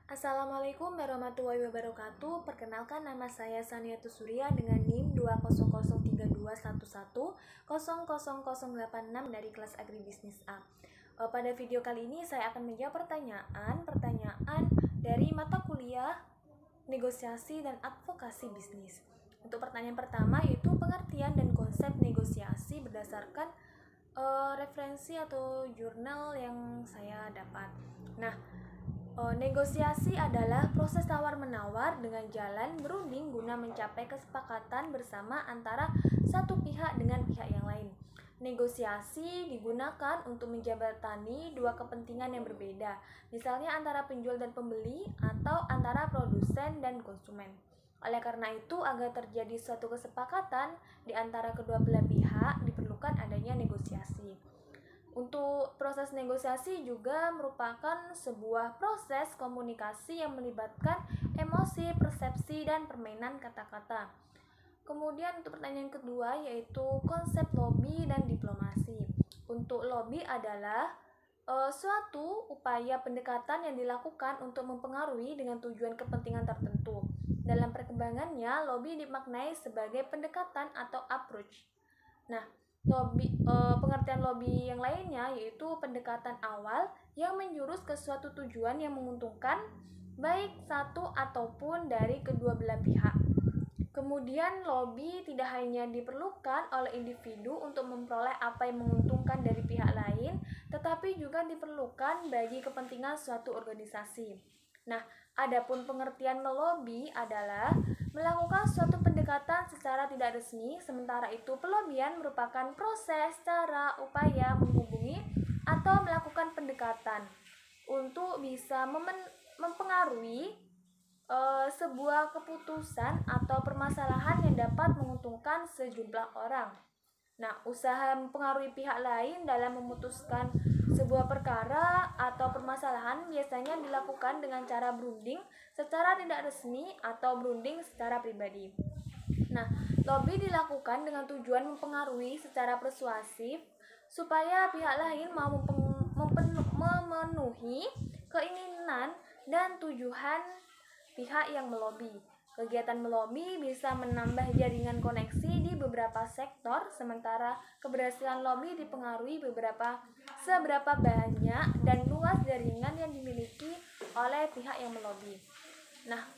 Assalamualaikum warahmatullahi wabarakatuh. Perkenalkan, nama saya Saniatus Surya dengan NIM 2003211000086 dari kelas Agribisnis A. Pada video kali ini saya akan menjawab pertanyaan dari mata kuliah negosiasi dan advokasi bisnis. Untuk pertanyaan pertama yaitu pengertian dan konsep negosiasi berdasarkan referensi atau jurnal yang saya dapat. Negosiasi adalah proses tawar-menawar dengan jalan berunding guna mencapai kesepakatan bersama antara satu pihak dengan pihak yang lain. Negosiasi digunakan untuk menjembatani dua kepentingan yang berbeda, misalnya antara penjual dan pembeli atau antara produsen dan konsumen. Oleh karena itu, agar terjadi suatu kesepakatan di antara kedua belah pihak, diperlukan adanya negosiasi. Untuk proses negosiasi juga merupakan sebuah proses komunikasi yang melibatkan emosi, persepsi, dan permainan kata-kata. Kemudian untuk pertanyaan kedua yaitu konsep lobby dan diplomasi. Untuk lobby adalah suatu upaya pendekatan yang dilakukan untuk mempengaruhi dengan tujuan kepentingan tertentu. Dalam perkembangannya, lobby dimaknai sebagai pendekatan atau approach. Pengertian lobby yang lainnya yaitu pendekatan awal yang menjurus ke suatu tujuan yang menguntungkan baik satu ataupun dari kedua belah pihak. Kemudian lobby tidak hanya diperlukan oleh individu untuk memperoleh apa yang menguntungkan dari pihak lain, tetapi juga diperlukan bagi kepentingan suatu organisasi. Adapun pengertian melobi adalah melakukan suatu pendekatan secara tidak resmi, sementara itu pelobian merupakan proses, cara, upaya menghubungi atau melakukan pendekatan untuk bisa mempengaruhi sebuah keputusan atau permasalahan yang dapat menguntungkan sejumlah orang. Usaha mempengaruhi pihak lain dalam memutuskan sebuah perkara atau permasalahan biasanya dilakukan dengan cara berunding secara tidak resmi atau berunding secara pribadi. Lobby dilakukan dengan tujuan mempengaruhi secara persuasif supaya pihak lain mau memenuhi keinginan dan tujuan pihak yang melobi. Kegiatan melobi bisa menambah jaringan koneksi di beberapa sektor, sementara keberhasilan lobby dipengaruhi seberapa banyak dan luas jaringan yang dimiliki oleh pihak yang melobi.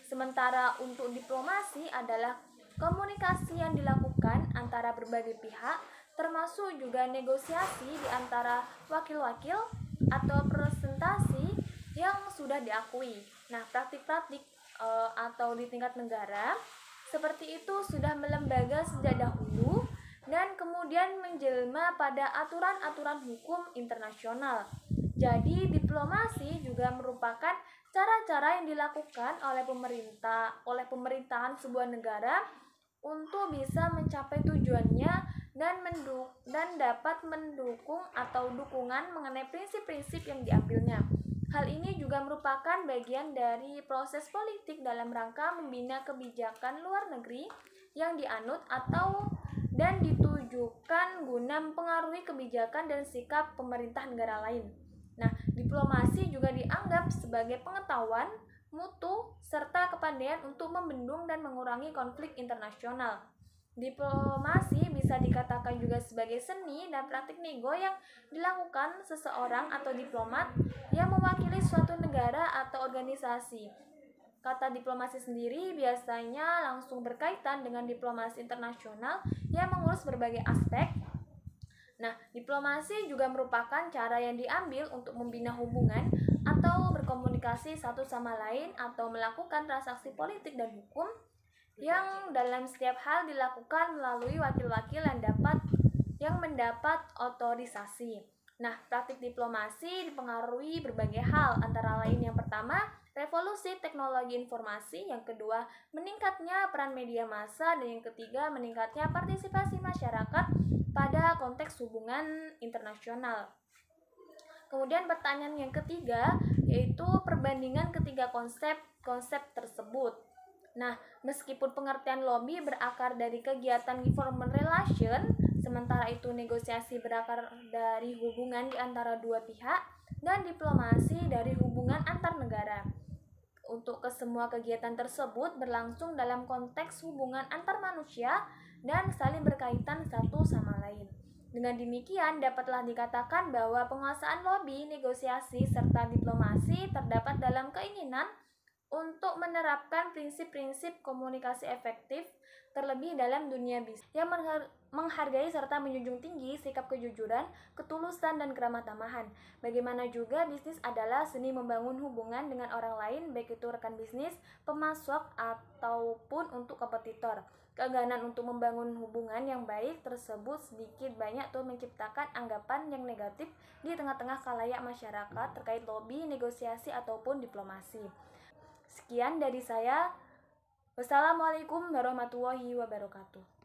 Sementara untuk diplomasi adalah komunikasi yang dilakukan antara berbagai pihak, termasuk juga negosiasi di antara wakil-wakil atau presentasi yang sudah diakui. Praktik-praktik atau di tingkat negara seperti itu sudah melembaga sejak dahulu dan kemudian menjelma pada aturan-aturan hukum internasional. Jadi diplomasi juga merupakan cara-cara yang dilakukan oleh pemerintahan sebuah negara untuk bisa mencapai tujuannya dan dapat mendukung atau dukungan mengenai prinsip-prinsip yang diambilnya. Hal ini juga merupakan bagian dari proses politik dalam rangka membina kebijakan luar negeri yang dianut dan ditujukan guna mempengaruhi kebijakan dan sikap pemerintah negara lain. Diplomasi juga dianggap sebagai pengetahuan mutu serta kepandaian untuk membendung dan mengurangi konflik internasional. Diplomasi bisa dikatakan juga sebagai seni dan praktik nego yang dilakukan seseorang atau diplomat yang mewakili suatu negara atau organisasi. Kata diplomasi sendiri biasanya langsung berkaitan dengan diplomasi internasional yang mengurus berbagai aspek. Diplomasi juga merupakan cara yang diambil untuk membina hubungan atau berkomunikasi satu sama lain atau melakukan transaksi politik dan hukum yang dalam setiap hal dilakukan melalui wakil-wakil yang mendapat otorisasi. Praktik diplomasi dipengaruhi berbagai hal, antara lain yang pertama, revolusi teknologi informasi, yang kedua, meningkatnya peran media massa, dan yang ketiga, meningkatnya partisipasi masyarakat pada konteks hubungan internasional. Kemudian pertanyaan yang ketiga yaitu perbandingan ketiga konsep tersebut. Meskipun pengertian lobby berakar dari kegiatan government relation, sementara itu negosiasi berakar dari hubungan di antara dua pihak dan diplomasi dari hubungan antar negara. kesemua kegiatan tersebut berlangsung dalam konteks hubungan antar manusia dan saling berkaitan satu sama lain. Dengan demikian, dapatlah dikatakan bahwa penguasaan lobi, negosiasi, serta diplomasi terdapat dalam keinginan untuk menerapkan prinsip-prinsip komunikasi efektif, terlebih dalam dunia bisnis yang menghargai serta menjunjung tinggi sikap kejujuran, ketulusan, dan keramah tamahan. Bagaimana juga bisnis adalah seni membangun hubungan dengan orang lain, baik itu rekan bisnis, pemasok, ataupun untuk kompetitor. Keengganan untuk membangun hubungan yang baik tersebut sedikit banyak tuh menciptakan anggapan yang negatif di tengah-tengah khalayak masyarakat terkait lobi, negosiasi, ataupun diplomasi. Sekian dari saya. Wassalamualaikum warahmatullahi wabarakatuh.